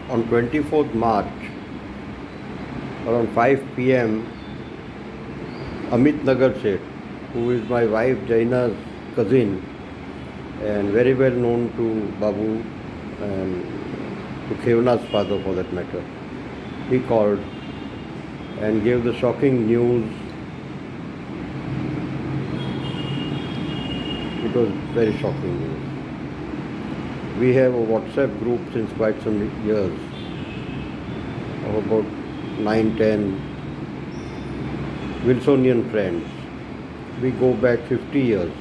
On 24th March, around 5 p.m., Amit Nagar Seth, who is my wife Jaina's cousin and very well known to Babu and to Khevna's father for that matter, he called and gave the shocking news. It was very shocking news. We have a WhatsApp group since quite some years of about 9-10 Wilsonian friends. We go back 50 years,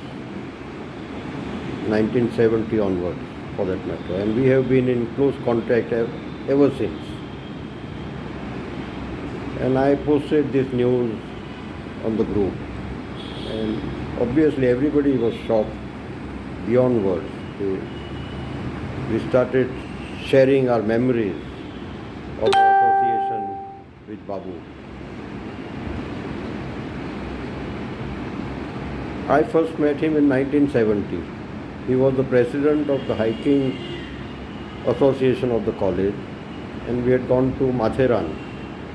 1970 onwards for that matter, and we have been in close contact ever since. And I posted this news on the group, and obviously everybody was shocked beyond words. We started sharing our memories of our association with Babu. I first met him in 1970. He was the president of the hiking association of the college, and we had gone to Matheran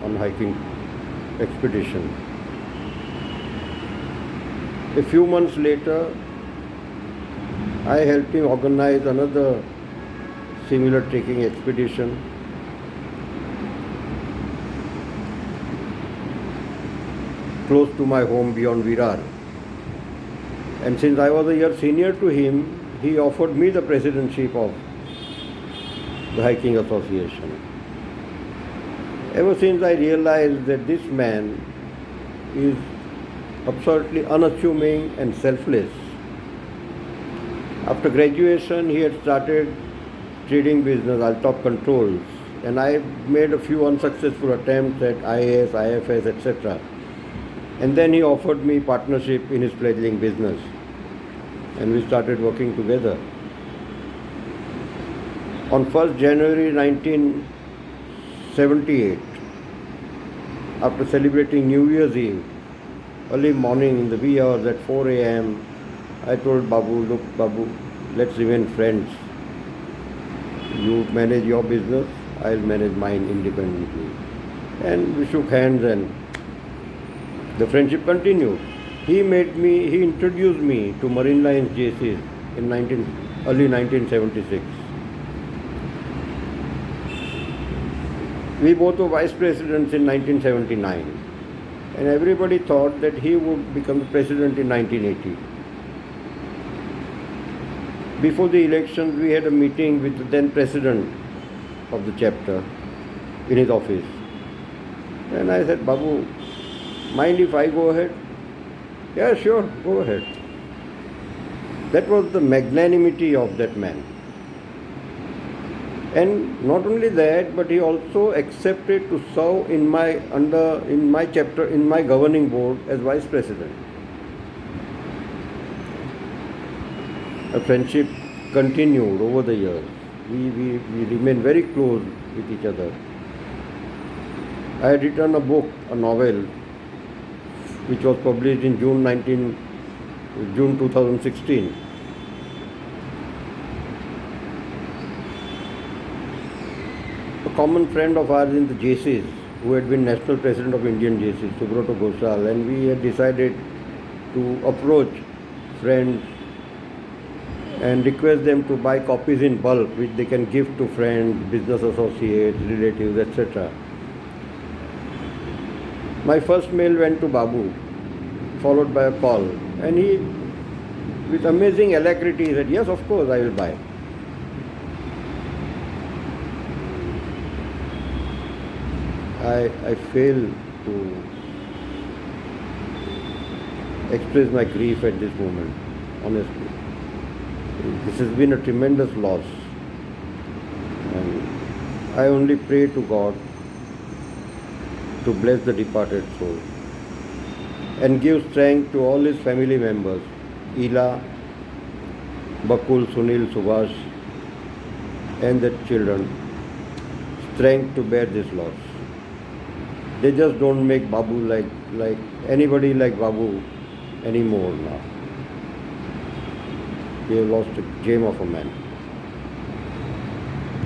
on hiking expedition. A few months later, I helped him organize another similar trekking expedition. Close to my home beyond Virar. And since I was a year senior to him, he offered me the presidentship of the hiking association. Ever since I realized that this man is absolutely unassuming and selfless. After graduation, he had started trading business, Altop Controls, and I made a few unsuccessful attempts at IAS, IFS, etc. And then he offered me partnership in his fledgling business, and we started working together. On 1st January 1978, after celebrating New Year's Eve, early morning in the wee hours at 4 a.m., I told Babu, look Babu, let's remain friends. You manage your business, I'll manage mine independently. And we shook hands and the friendship continued. He introduced me to Marine Lines JCs in early 1976. We both were vice presidents in 1979, and everybody thought that he would become the president in 1980. Before the elections, we had a meeting with the then president of the chapter in his office. And I said, Babu, mind if I go ahead? Yeah, sure, go ahead. That was the magnanimity of that man. And not only that, but he also accepted to serve in my chapter, in my governing board as vice president. A friendship continued over the years. We remained very close with each other. I had written a book, a novel, which was published in June 2016. A common friend of ours in the JCs, who had been national president of Indian JCs, Subroto Ghoshal, and we had decided to approach friends and request them to buy copies in bulk, which they can give to friends, business associates, relatives, etc. My first mail went to Babu, followed by a call, and he, with amazing alacrity, said, yes, of course, I will buy. I fail to express my grief at this moment, honestly. This has been a tremendous loss, and I only pray to God to bless the departed soul and give strength to all his family members, Ila, Bakul, Sunil, Subhash, and their children, strength to bear this loss. They just don't make Babu like anybody like Babu anymore now. We have lost a gem of a man.